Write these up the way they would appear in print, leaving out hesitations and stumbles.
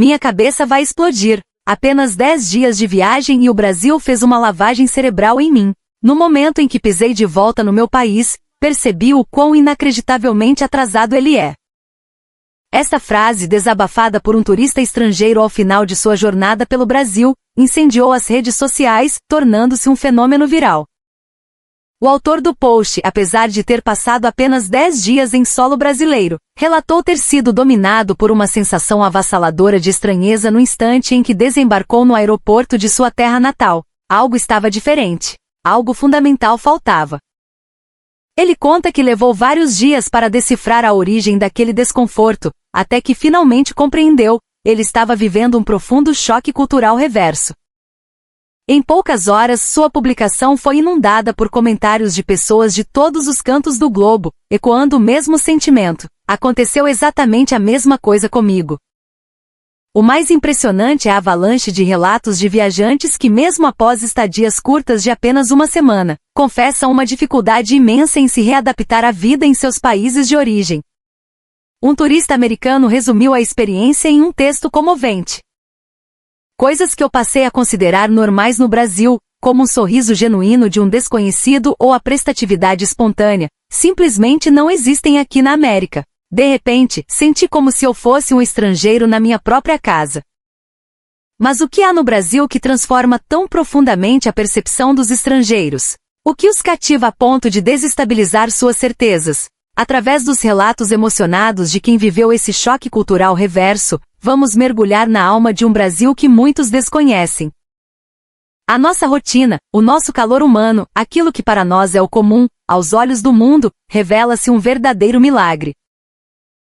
Minha cabeça vai explodir. Apenas 10 dias de viagem e o Brasil fez uma lavagem cerebral em mim. No momento em que pisei de volta no meu país, percebi o quão inacreditavelmente atrasado ele é. Esta frase, desabafada por um turista estrangeiro ao final de sua jornada pelo Brasil, incendiou as redes sociais, tornando-se um fenômeno viral. O autor do post, apesar de ter passado apenas 10 dias em solo brasileiro, relatou ter sido dominado por uma sensação avassaladora de estranheza no instante em que desembarcou no aeroporto de sua terra natal. Algo estava diferente. Algo fundamental faltava. Ele conta que levou vários dias para decifrar a origem daquele desconforto, até que finalmente compreendeu, ele estava vivendo um profundo choque cultural reverso. Em poucas horas, sua publicação foi inundada por comentários de pessoas de todos os cantos do globo, ecoando o mesmo sentimento. Aconteceu exatamente a mesma coisa comigo. O mais impressionante é a avalanche de relatos de viajantes que, mesmo após estadias curtas de apenas uma semana, confessam uma dificuldade imensa em se readaptar à vida em seus países de origem. Um turista americano resumiu a experiência em um texto comovente. Coisas que eu passei a considerar normais no Brasil, como um sorriso genuíno de um desconhecido ou a prestatividade espontânea, simplesmente não existem aqui na América. De repente, senti como se eu fosse um estrangeiro na minha própria casa. Mas o que há no Brasil que transforma tão profundamente a percepção dos estrangeiros? O que os cativa a ponto de desestabilizar suas certezas? Através dos relatos emocionados de quem viveu esse choque cultural reverso, vamos mergulhar na alma de um Brasil que muitos desconhecem. A nossa rotina, o nosso calor humano, aquilo que para nós é o comum, aos olhos do mundo, revela-se um verdadeiro milagre.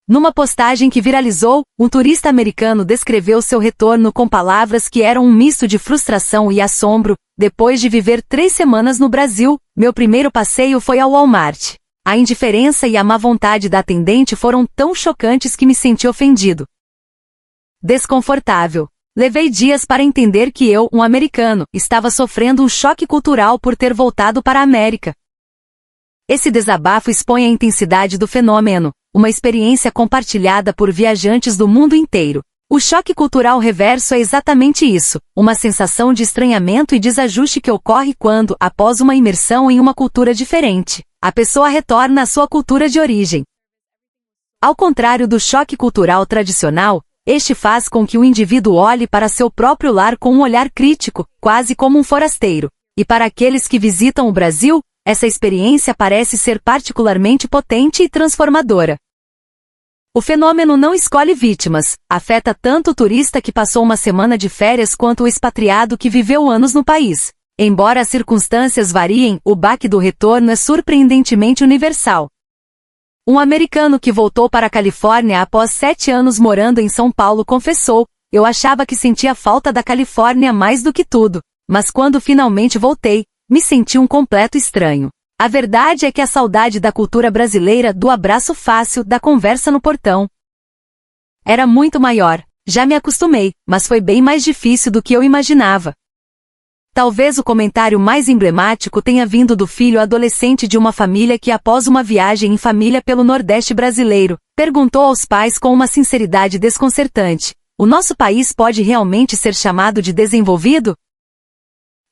Numa postagem que viralizou, um turista americano descreveu seu retorno com palavras que eram um misto de frustração e assombro. Depois de viver 3 semanas no Brasil, meu primeiro passeio foi ao Walmart. A indiferença e a má vontade da atendente foram tão chocantes que me senti ofendido. Desconfortável. Levei dias para entender que eu, um americano, estava sofrendo um choque cultural por ter voltado para a América. Esse desabafo expõe a intensidade do fenômeno, uma experiência compartilhada por viajantes do mundo inteiro. O choque cultural reverso é exatamente isso, uma sensação de estranhamento e desajuste que ocorre quando, após uma imersão em uma cultura diferente, a pessoa retorna à sua cultura de origem. Ao contrário do choque cultural tradicional, este faz com que o indivíduo olhe para seu próprio lar com um olhar crítico, quase como um forasteiro. E para aqueles que visitam o Brasil, essa experiência parece ser particularmente potente e transformadora. O fenômeno não escolhe vítimas, afeta tanto o turista que passou uma semana de férias quanto o expatriado que viveu anos no país. Embora as circunstâncias variem, o baque do retorno é surpreendentemente universal. Um americano que voltou para a Califórnia após 7 anos morando em São Paulo confessou: eu achava que sentia falta da Califórnia mais do que tudo, mas quando finalmente voltei, me senti um completo estranho. A verdade é que a saudade da cultura brasileira, do abraço fácil, da conversa no portão, era muito maior. Já me acostumei, mas foi bem mais difícil do que eu imaginava. Talvez o comentário mais emblemático tenha vindo do filho adolescente de uma família que, após uma viagem em família pelo Nordeste brasileiro, perguntou aos pais com uma sinceridade desconcertante: o nosso país pode realmente ser chamado de desenvolvido?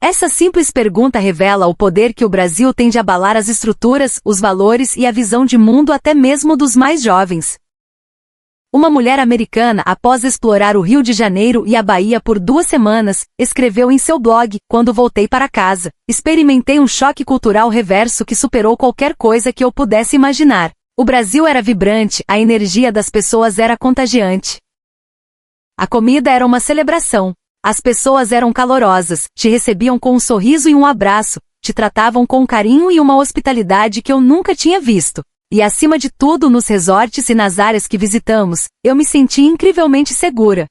Essa simples pergunta revela o poder que o Brasil tem de abalar as estruturas, os valores e a visão de mundo até mesmo dos mais jovens. Uma mulher americana, após explorar o Rio de Janeiro e a Bahia por 2 semanas, escreveu em seu blog: quando voltei para casa, experimentei um choque cultural reverso que superou qualquer coisa que eu pudesse imaginar. O Brasil era vibrante, a energia das pessoas era contagiante. A comida era uma celebração. As pessoas eram calorosas, te recebiam com um sorriso e um abraço, te tratavam com carinho e uma hospitalidade que eu nunca tinha visto. E acima de tudo, nos resorts e nas áreas que visitamos, eu me senti incrivelmente segura.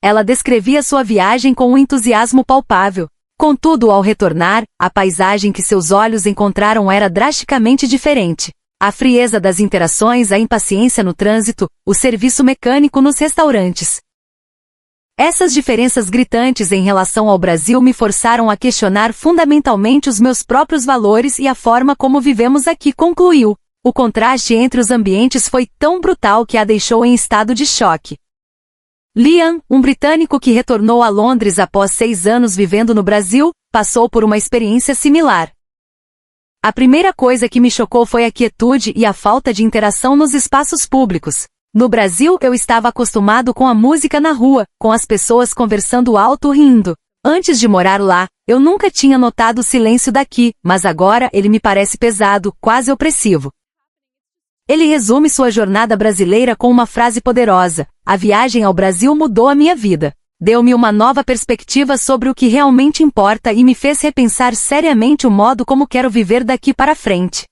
Ela descrevia sua viagem com um entusiasmo palpável. Contudo, ao retornar, a paisagem que seus olhos encontraram era drasticamente diferente. A frieza das interações, a impaciência no trânsito, o serviço mecânico nos restaurantes. Essas diferenças gritantes em relação ao Brasil me forçaram a questionar fundamentalmente os meus próprios valores e a forma como vivemos aqui, concluiu. O contraste entre os ambientes foi tão brutal que a deixou em estado de choque. Liam, um britânico que retornou a Londres após 6 anos vivendo no Brasil, passou por uma experiência similar. A primeira coisa que me chocou foi a quietude e a falta de interação nos espaços públicos. No Brasil eu estava acostumado com a música na rua, com as pessoas conversando alto rindo. Antes de morar lá, eu nunca tinha notado o silêncio daqui, mas agora ele me parece pesado, quase opressivo. Ele resume sua jornada brasileira com uma frase poderosa: a viagem ao Brasil mudou a minha vida. Deu-me uma nova perspectiva sobre o que realmente importa e me fez repensar seriamente o modo como quero viver daqui para frente.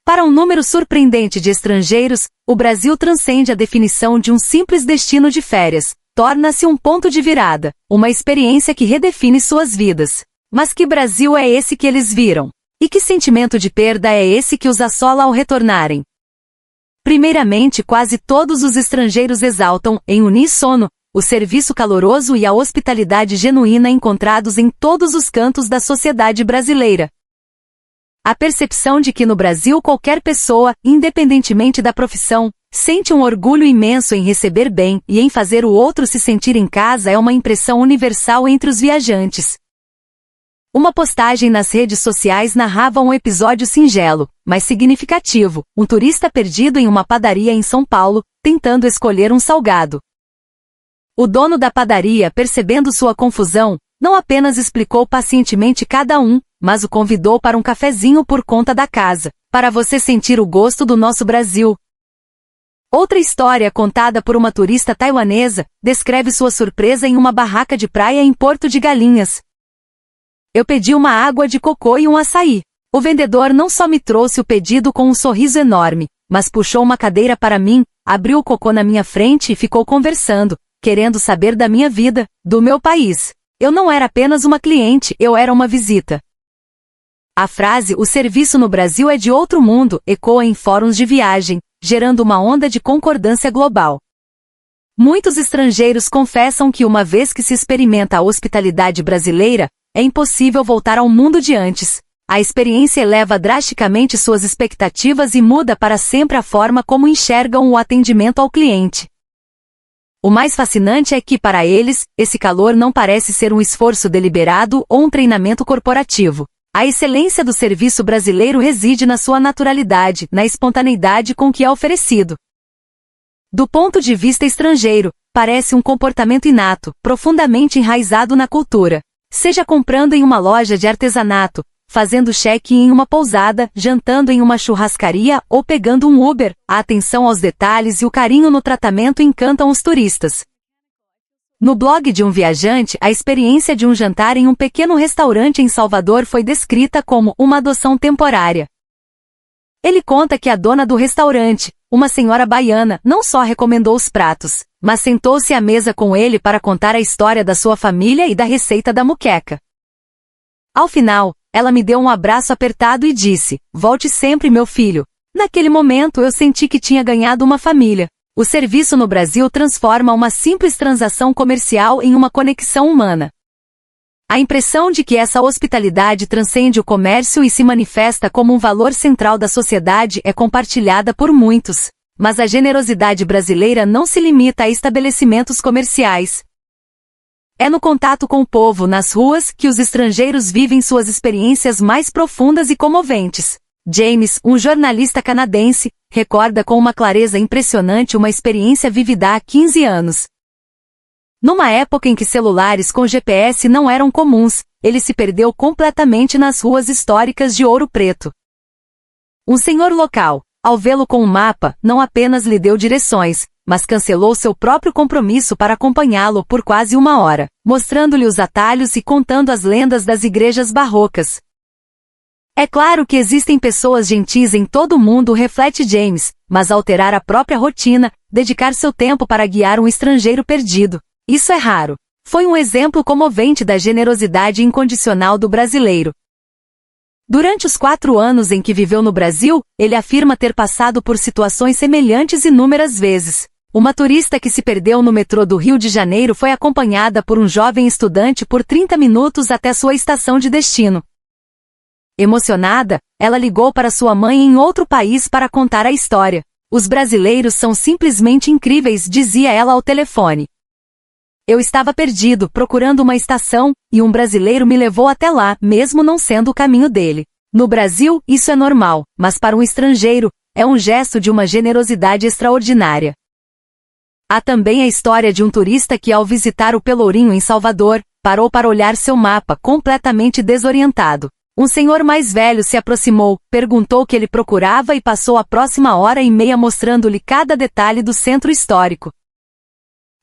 Para um número surpreendente de estrangeiros, o Brasil transcende a definição de um simples destino de férias. Torna-se um ponto de virada, uma experiência que redefine suas vidas. Mas que Brasil é esse que eles viram? E que sentimento de perda é esse que os assola ao retornarem? Primeiramente, quase todos os estrangeiros exaltam, em uníssono, o serviço caloroso e a hospitalidade genuína encontrados em todos os cantos da sociedade brasileira. A percepção de que no Brasil qualquer pessoa, independentemente da profissão, sente um orgulho imenso em receber bem e em fazer o outro se sentir em casa é uma impressão universal entre os viajantes. Uma postagem nas redes sociais narrava um episódio singelo, mas significativo: um turista perdido em uma padaria em São Paulo, tentando escolher um salgado. O dono da padaria, percebendo sua confusão, não apenas explicou pacientemente cada um, mas o convidou para um cafezinho por conta da casa, para você sentir o gosto do nosso Brasil. Outra história contada por uma turista taiwanesa descreve sua surpresa em uma barraca de praia em Porto de Galinhas. Eu pedi uma água de cocô e um açaí. O vendedor não só me trouxe o pedido com um sorriso enorme, mas puxou uma cadeira para mim, abriu o cocô na minha frente e ficou conversando, querendo saber da minha vida, do meu país. Eu não era apenas uma cliente, eu era uma visita. A frase "o serviço no Brasil é de outro mundo" ecoa em fóruns de viagem, gerando uma onda de concordância global. Muitos estrangeiros confessam que uma vez que se experimenta a hospitalidade brasileira, é impossível voltar ao mundo de antes. A experiência eleva drasticamente suas expectativas e muda para sempre a forma como enxergam o atendimento ao cliente. O mais fascinante é que, para eles, esse calor não parece ser um esforço deliberado ou um treinamento corporativo. A excelência do serviço brasileiro reside na sua naturalidade, na espontaneidade com que é oferecido. Do ponto de vista estrangeiro, parece um comportamento inato, profundamente enraizado na cultura. Seja comprando em uma loja de artesanato, fazendo check-in em uma pousada, jantando em uma churrascaria ou pegando um Uber, a atenção aos detalhes e o carinho no tratamento encantam os turistas. No blog de um viajante, a experiência de um jantar em um pequeno restaurante em Salvador foi descrita como uma adoção temporária. Ele conta que a dona do restaurante, uma senhora baiana, não só recomendou os pratos, mas sentou-se à mesa com ele para contar a história da sua família e da receita da moqueca. Ao final, ela me deu um abraço apertado e disse: "Volte sempre, meu filho." Naquele momento eu senti que tinha ganhado uma família. O serviço no Brasil transforma uma simples transação comercial em uma conexão humana. A impressão de que essa hospitalidade transcende o comércio e se manifesta como um valor central da sociedade é compartilhada por muitos. Mas a generosidade brasileira não se limita a estabelecimentos comerciais. É no contato com o povo nas ruas que os estrangeiros vivem suas experiências mais profundas e comoventes. James, um jornalista canadense, recorda com uma clareza impressionante uma experiência vivida há 15 anos. Numa época em que celulares com GPS não eram comuns, ele se perdeu completamente nas ruas históricas de Ouro Preto. Um senhor local, ao vê-lo com um mapa, não apenas lhe deu direções, mas cancelou seu próprio compromisso para acompanhá-lo por quase 1 hora, mostrando-lhe os atalhos e contando as lendas das igrejas barrocas. É claro que existem pessoas gentis em todo o mundo, reflete James, mas alterar a própria rotina, dedicar seu tempo para guiar um estrangeiro perdido, isso é raro. Foi um exemplo comovente da generosidade incondicional do brasileiro. Durante os 4 anos em que viveu no Brasil, ele afirma ter passado por situações semelhantes inúmeras vezes. Uma turista que se perdeu no metrô do Rio de Janeiro foi acompanhada por um jovem estudante por 30 minutos até sua estação de destino. Emocionada, ela ligou para sua mãe em outro país para contar a história. Os brasileiros são simplesmente incríveis, dizia ela ao telefone. Eu estava perdido, procurando uma estação, e um brasileiro me levou até lá, mesmo não sendo o caminho dele. No Brasil, isso é normal, mas para um estrangeiro, é um gesto de uma generosidade extraordinária. Há também a história de um turista que, ao visitar o Pelourinho em Salvador, parou para olhar seu mapa, completamente desorientado. Um senhor mais velho se aproximou, perguntou o que ele procurava e passou a próxima hora e meia mostrando-lhe cada detalhe do centro histórico.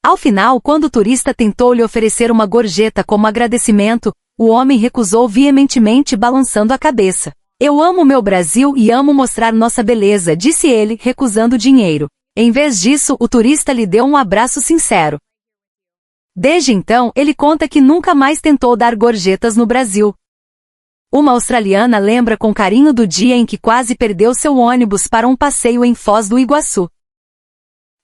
Ao final, quando o turista tentou lhe oferecer uma gorjeta como agradecimento, o homem recusou veementemente, balançando a cabeça. Eu amo meu Brasil e amo mostrar nossa beleza, disse ele, recusando dinheiro. Em vez disso, o turista lhe deu um abraço sincero. Desde então, ele conta que nunca mais tentou dar gorjetas no Brasil. Uma australiana lembra com carinho do dia em que quase perdeu seu ônibus para um passeio em Foz do Iguaçu.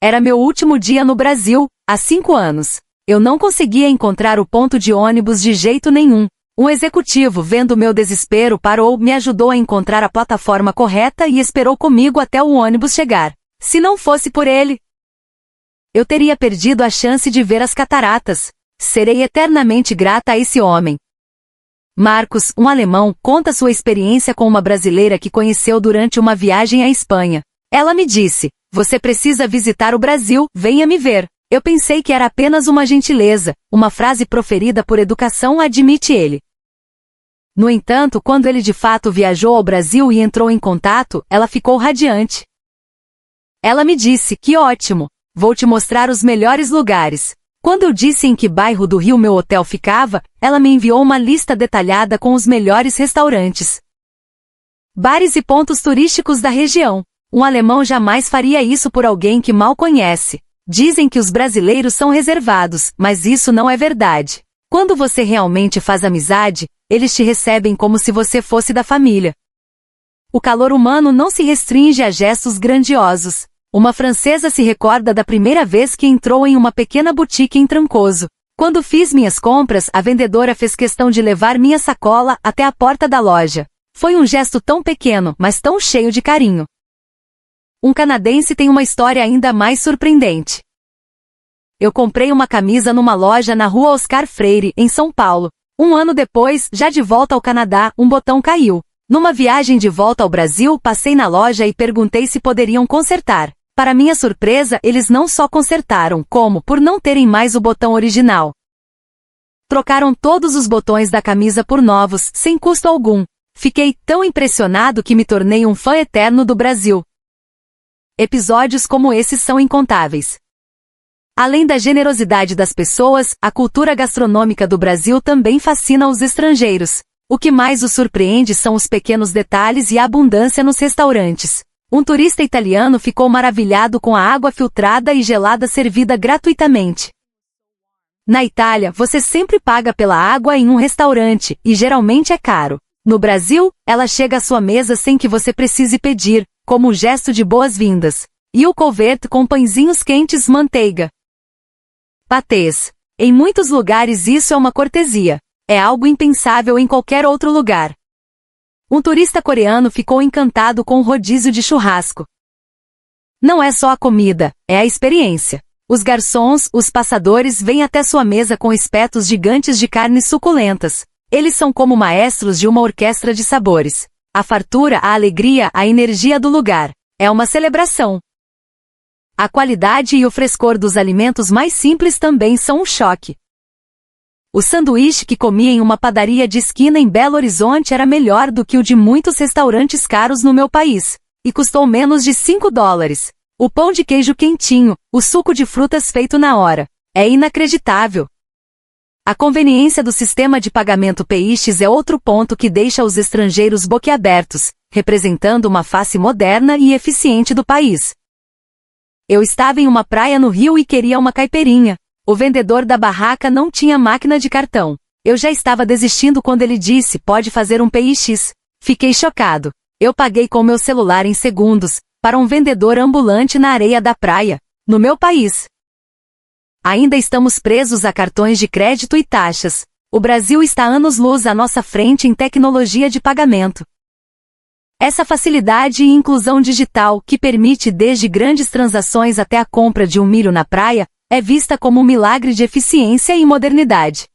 Era meu último dia no Brasil, há 5 anos. Eu não conseguia encontrar o ponto de ônibus de jeito nenhum. Um executivo, vendo meu desespero, parou, me ajudou a encontrar a plataforma correta e esperou comigo até o ônibus chegar. Se não fosse por ele, eu teria perdido a chance de ver as cataratas. Serei eternamente grata a esse homem. Marcos, um alemão, conta sua experiência com uma brasileira que conheceu durante uma viagem à Espanha. Ela me disse: "Você precisa visitar o Brasil, venha me ver." Eu pensei que era apenas uma gentileza, uma frase proferida por educação, admite ele. No entanto, quando ele de fato viajou ao Brasil e entrou em contato, ela ficou radiante. Ela me disse: "Que ótimo! Vou te mostrar os melhores lugares." Quando eu disse em que bairro do Rio meu hotel ficava, ela me enviou uma lista detalhada com os melhores restaurantes, bares e pontos turísticos da região. Um alemão jamais faria isso por alguém que mal conhece. Dizem que os brasileiros são reservados, mas isso não é verdade. Quando você realmente faz amizade, eles te recebem como se você fosse da família. O calor humano não se restringe a gestos grandiosos. Uma francesa se recorda da primeira vez que entrou em uma pequena boutique em Trancoso. Quando fiz minhas compras, a vendedora fez questão de levar minha sacola até a porta da loja. Foi um gesto tão pequeno, mas tão cheio de carinho. Um canadense tem uma história ainda mais surpreendente. Eu comprei uma camisa numa loja na rua Oscar Freire, em São Paulo. 1 ano depois, já de volta ao Canadá, um botão caiu. Numa viagem de volta ao Brasil, passei na loja e perguntei se poderiam consertar. Para minha surpresa, eles não só consertaram, como, por não terem mais o botão original, trocaram todos os botões da camisa por novos, sem custo algum. Fiquei tão impressionado que me tornei um fã eterno do Brasil. Episódios como esses são incontáveis. Além da generosidade das pessoas, a cultura gastronômica do Brasil também fascina os estrangeiros. O que mais os surpreende são os pequenos detalhes e a abundância nos restaurantes. Um turista italiano ficou maravilhado com a água filtrada e gelada servida gratuitamente. Na Itália, você sempre paga pela água em um restaurante, e geralmente é caro. No Brasil, ela chega à sua mesa sem que você precise pedir, como um gesto de boas-vindas. E o couverto com pãezinhos quentes, manteiga, patês. Em muitos lugares isso é uma cortesia. É algo impensável em qualquer outro lugar. Um turista coreano ficou encantado com o rodízio de churrasco. Não é só a comida, é a experiência. Os garçons, os passadores vêm até sua mesa com espetos gigantes de carnes suculentas. Eles são como maestros de uma orquestra de sabores. A fartura, a alegria, a energia do lugar. É uma celebração. A qualidade e o frescor dos alimentos mais simples também são um choque. O sanduíche que comi em uma padaria de esquina em Belo Horizonte era melhor do que o de muitos restaurantes caros no meu país, e custou menos de $5. O pão de queijo quentinho, o suco de frutas feito na hora. É inacreditável. A conveniência do sistema de pagamento Peixes é outro ponto que deixa os estrangeiros boquiabertos, representando uma face moderna e eficiente do país. Eu estava em uma praia no Rio e queria uma caipirinha. O vendedor da barraca não tinha máquina de cartão. Eu já estava desistindo quando ele disse: "Pode fazer um PX." Fiquei chocado. Eu paguei com meu celular em segundos, para um vendedor ambulante na areia da praia, no meu país. Ainda estamos presos a cartões de crédito e taxas. O Brasil está anos-luz à nossa frente em tecnologia de pagamento. Essa facilidade e inclusão digital, que permite desde grandes transações até a compra de um milho na praia, é vista como um milagre de eficiência e modernidade.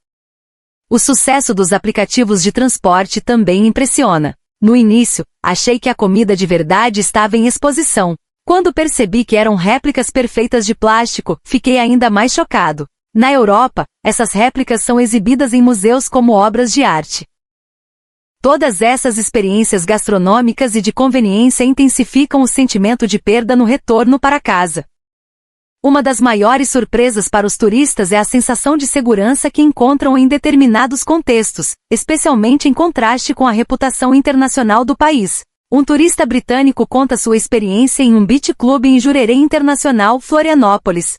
O sucesso dos aplicativos de transporte também impressiona. No início, achei que a comida de verdade estava em exposição. Quando percebi que eram réplicas perfeitas de plástico, fiquei ainda mais chocado. Na Europa, essas réplicas são exibidas em museus como obras de arte. Todas essas experiências gastronômicas e de conveniência intensificam o sentimento de perda no retorno para casa. Uma das maiores surpresas para os turistas é a sensação de segurança que encontram em determinados contextos, especialmente em contraste com a reputação internacional do país. Um turista britânico conta sua experiência em um beach club em Jurerê Internacional, Florianópolis.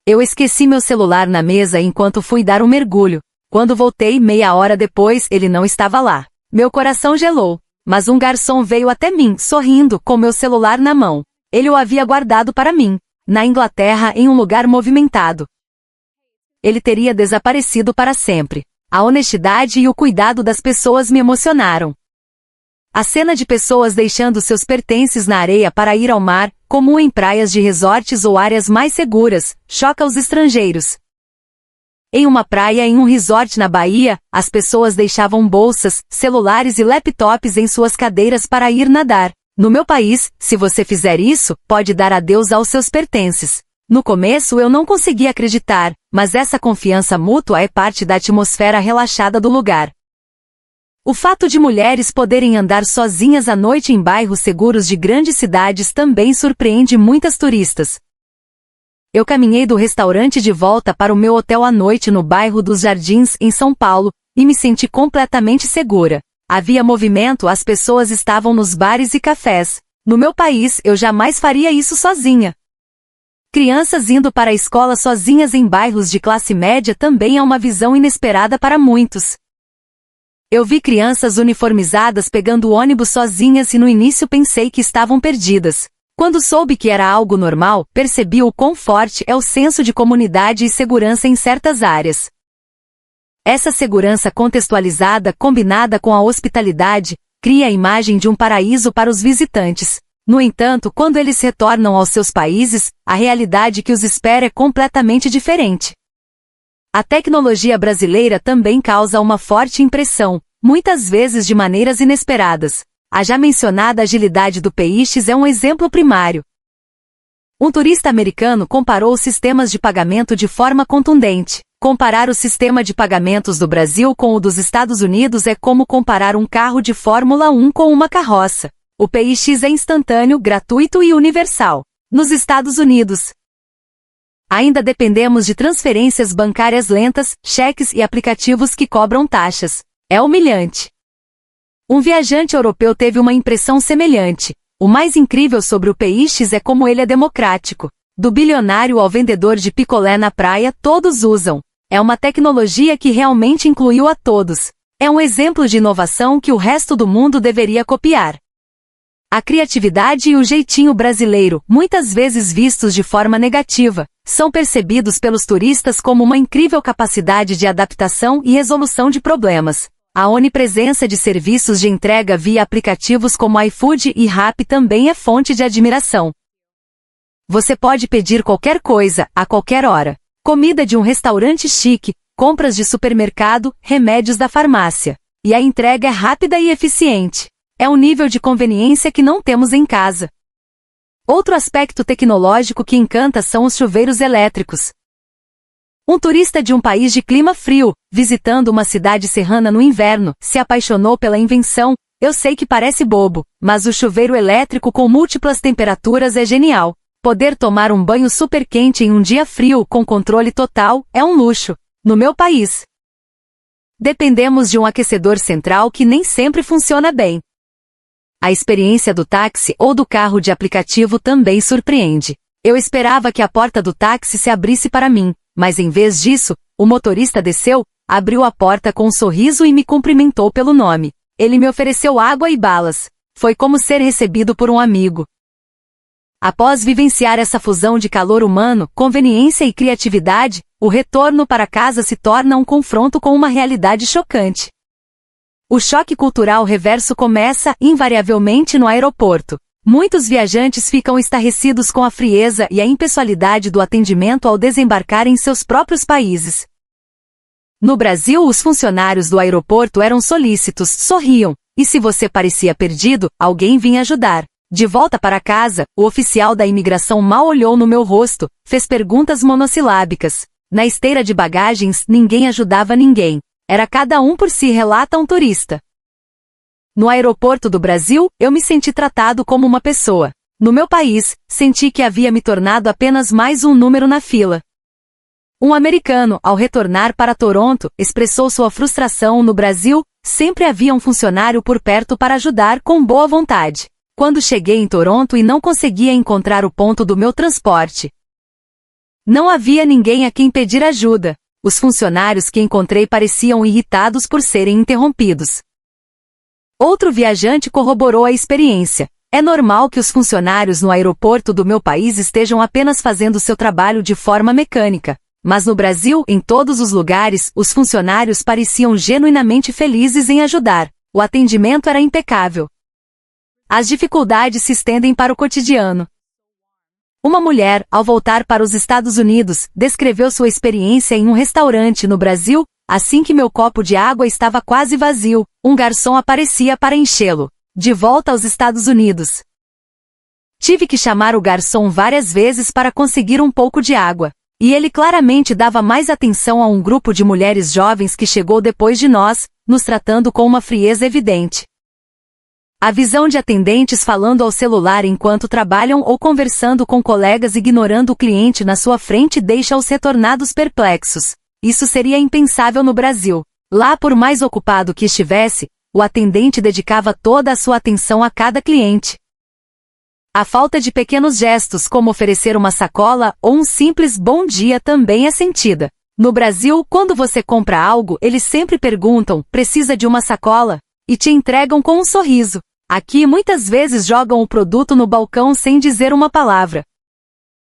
Eu esqueci meu celular na mesa enquanto fui dar um mergulho. Quando voltei meia hora depois, ele não estava lá. Meu coração gelou, mas um garçom veio até mim, sorrindo, com meu celular na mão. Ele o havia guardado para mim, na Inglaterra, em um lugar movimentado. Ele teria desaparecido para sempre. A honestidade e o cuidado das pessoas me emocionaram. A cena de pessoas deixando seus pertences na areia para ir ao mar, comum em praias de resorts ou áreas mais seguras, choca os estrangeiros. Em uma praia em um resort na Bahia, as pessoas deixavam bolsas, celulares e laptops em suas cadeiras para ir nadar. No meu país, se você fizer isso, pode dar adeus aos seus pertences. No começo eu não conseguia acreditar, mas essa confiança mútua é parte da atmosfera relaxada do lugar. O fato de mulheres poderem andar sozinhas à noite em bairros seguros de grandes cidades também surpreende muitas turistas. Eu caminhei do restaurante de volta para o meu hotel à noite no bairro dos Jardins, em São Paulo, e me senti completamente segura. Havia movimento, as pessoas estavam nos bares e cafés. No meu país, eu jamais faria isso sozinha. Crianças indo para a escola sozinhas em bairros de classe média também é uma visão inesperada para muitos. Eu vi crianças uniformizadas pegando ônibus sozinhas e no início pensei que estavam perdidas. Quando soube que era algo normal, percebi o quão forte é o senso de comunidade e segurança em certas áreas. Essa segurança contextualizada, combinada com a hospitalidade, cria a imagem de um paraíso para os visitantes. No entanto, quando eles retornam aos seus países, a realidade que os espera é completamente diferente. A tecnologia brasileira também causa uma forte impressão, muitas vezes de maneiras inesperadas. A já mencionada agilidade do PX é um exemplo primário. Um turista americano comparou os sistemas de pagamento de forma contundente. Comparar o sistema de pagamentos do Brasil com o dos Estados Unidos é como comparar um carro de Fórmula 1 com uma carroça. O PX é instantâneo, gratuito e universal. Nos Estados Unidos, ainda dependemos de transferências bancárias lentas, cheques e aplicativos que cobram taxas. É humilhante. Um viajante europeu teve uma impressão semelhante. O mais incrível sobre o PX é como ele é democrático. Do bilionário ao vendedor de picolé na praia, todos usam. É uma tecnologia que realmente incluiu a todos. É um exemplo de inovação que o resto do mundo deveria copiar. A criatividade e o jeitinho brasileiro, muitas vezes vistos de forma negativa, são percebidos pelos turistas como uma incrível capacidade de adaptação e resolução de problemas. A onipresença de serviços de entrega via aplicativos como iFood e Rappi também é fonte de admiração. Você pode pedir qualquer coisa, a qualquer hora. Comida de um restaurante chique, compras de supermercado, remédios da farmácia. E a entrega é rápida e eficiente. É um nível de conveniência que não temos em casa. Outro aspecto tecnológico que encanta são os chuveiros elétricos. Um turista de um país de clima frio, visitando uma cidade serrana no inverno, se apaixonou pela invenção. Eu sei que parece bobo, mas o chuveiro elétrico com múltiplas temperaturas é genial. Poder tomar um banho super quente em um dia frio com controle total é um luxo. No meu país, dependemos de um aquecedor central que nem sempre funciona bem. A experiência do táxi ou do carro de aplicativo também surpreende. Eu esperava que a porta do táxi se abrisse para mim, mas em vez disso, o motorista desceu, abriu a porta com um sorriso e me cumprimentou pelo nome. Ele me ofereceu água e balas. Foi como ser recebido por um amigo. Após vivenciar essa fusão de calor humano, conveniência e criatividade, o retorno para casa se torna um confronto com uma realidade chocante. O choque cultural reverso começa, invariavelmente, no aeroporto. Muitos viajantes ficam estarrecidos com a frieza e a impessoalidade do atendimento ao desembarcar em seus próprios países. No Brasil, os funcionários do aeroporto eram solícitos, sorriam, e se você parecia perdido, alguém vinha ajudar. De volta para casa, o oficial da imigração mal olhou no meu rosto, fez perguntas monossilábicas. Na esteira de bagagens, ninguém ajudava ninguém. Era cada um por si, relata um turista. No aeroporto do Brasil, eu me senti tratado como uma pessoa. No meu país, senti que havia me tornado apenas mais um número na fila. Um americano, ao retornar para Toronto, expressou sua frustração. No Brasil, sempre havia um funcionário por perto para ajudar com boa vontade. Quando cheguei em Toronto e não conseguia encontrar o ponto do meu transporte, não havia ninguém a quem pedir ajuda. Os funcionários que encontrei pareciam irritados por serem interrompidos. Outro viajante corroborou a experiência. É normal que os funcionários no aeroporto do meu país estejam apenas fazendo seu trabalho de forma mecânica. Mas no Brasil, em todos os lugares, os funcionários pareciam genuinamente felizes em ajudar. O atendimento era impecável. As dificuldades se estendem para o cotidiano. Uma mulher, ao voltar para os Estados Unidos, descreveu sua experiência em um restaurante no Brasil. Assim que meu copo de água estava quase vazio, um garçom aparecia para enchê-lo. De volta aos Estados Unidos, tive que chamar o garçom várias vezes para conseguir um pouco de água. E ele claramente dava mais atenção a um grupo de mulheres jovens que chegou depois de nós, nos tratando com uma frieza evidente. A visão de atendentes falando ao celular enquanto trabalham ou conversando com colegas ignorando o cliente na sua frente deixa-os retornados perplexos. Isso seria impensável no Brasil. Lá, por mais ocupado que estivesse, o atendente dedicava toda a sua atenção a cada cliente. A falta de pequenos gestos como oferecer uma sacola ou um simples bom dia também é sentida. No Brasil, quando você compra algo, eles sempre perguntam, precisa de uma sacola? E te entregam com um sorriso. Aqui muitas vezes jogam o produto no balcão sem dizer uma palavra.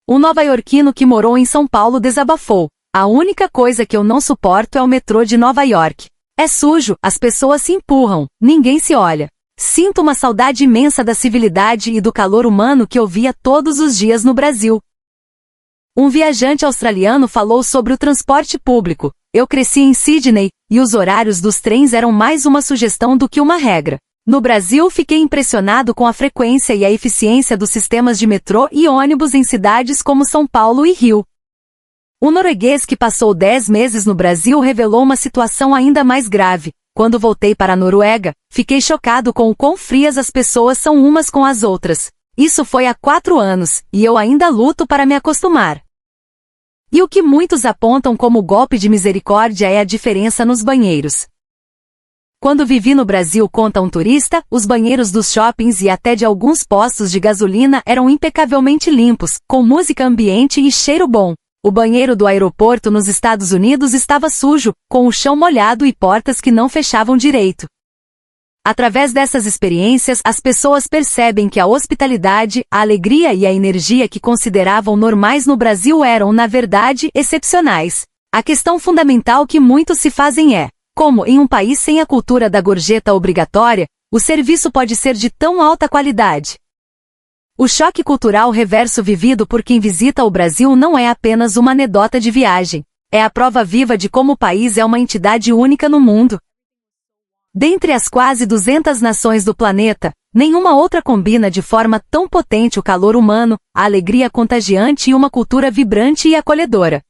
Um nova-iorquino que morou em São Paulo desabafou. A única coisa que eu não suporto é o metrô de Nova York. É sujo, as pessoas se empurram, ninguém se olha. Sinto uma saudade imensa da civilidade e do calor humano que eu via todos os dias no Brasil. Um viajante australiano falou sobre o transporte público. Eu cresci em Sydney, e os horários dos trens eram mais uma sugestão do que uma regra. No Brasil, fiquei impressionado com a frequência e a eficiência dos sistemas de metrô e ônibus em cidades como São Paulo e Rio. Um norueguês que passou 10 meses no Brasil revelou uma situação ainda mais grave. Quando voltei para a Noruega, fiquei chocado com o quão frias as pessoas são umas com as outras. Isso foi há 4 anos, e eu ainda luto para me acostumar. E o que muitos apontam como golpe de misericórdia é a diferença nos banheiros. Quando vivi no Brasil, conta um turista, os banheiros dos shoppings e até de alguns postos de gasolina eram impecavelmente limpos, com música ambiente e cheiro bom. O banheiro do aeroporto nos Estados Unidos estava sujo, com o chão molhado e portas que não fechavam direito. Através dessas experiências, as pessoas percebem que a hospitalidade, a alegria e a energia que consideravam normais no Brasil eram, na verdade, excepcionais. A questão fundamental que muitos se fazem é: como, em um país sem a cultura da gorjeta obrigatória, o serviço pode ser de tão alta qualidade? O choque cultural reverso vivido por quem visita o Brasil não é apenas uma anedota de viagem. É a prova viva de como o país é uma entidade única no mundo. Dentre as quase 200 nações do planeta, nenhuma outra combina de forma tão potente o calor humano, a alegria contagiante e uma cultura vibrante e acolhedora.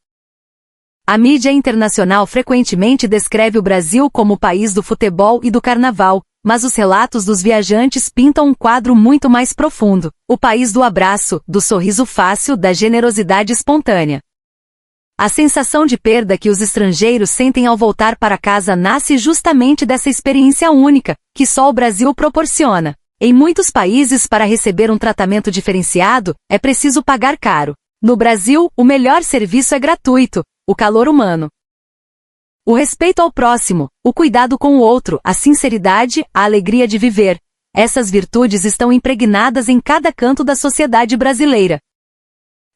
A mídia internacional frequentemente descreve o Brasil como o país do futebol e do carnaval, mas os relatos dos viajantes pintam um quadro muito mais profundo. O país do abraço, do sorriso fácil, da generosidade espontânea. A sensação de perda que os estrangeiros sentem ao voltar para casa nasce justamente dessa experiência única, que só o Brasil proporciona. Em muitos países, para receber um tratamento diferenciado, é preciso pagar caro. No Brasil, o melhor serviço é gratuito: o calor humano. O respeito ao próximo, o cuidado com o outro, a sinceridade, a alegria de viver. Essas virtudes estão impregnadas em cada canto da sociedade brasileira.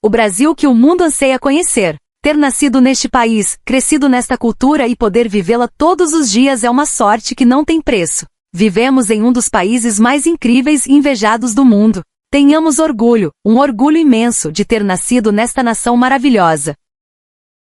O Brasil que o mundo anseia conhecer. Ter nascido neste país, crescido nesta cultura e poder vivê-la todos os dias é uma sorte que não tem preço. Vivemos em um dos países mais incríveis e invejados do mundo. Tenhamos orgulho, um orgulho imenso de ter nascido nesta nação maravilhosa.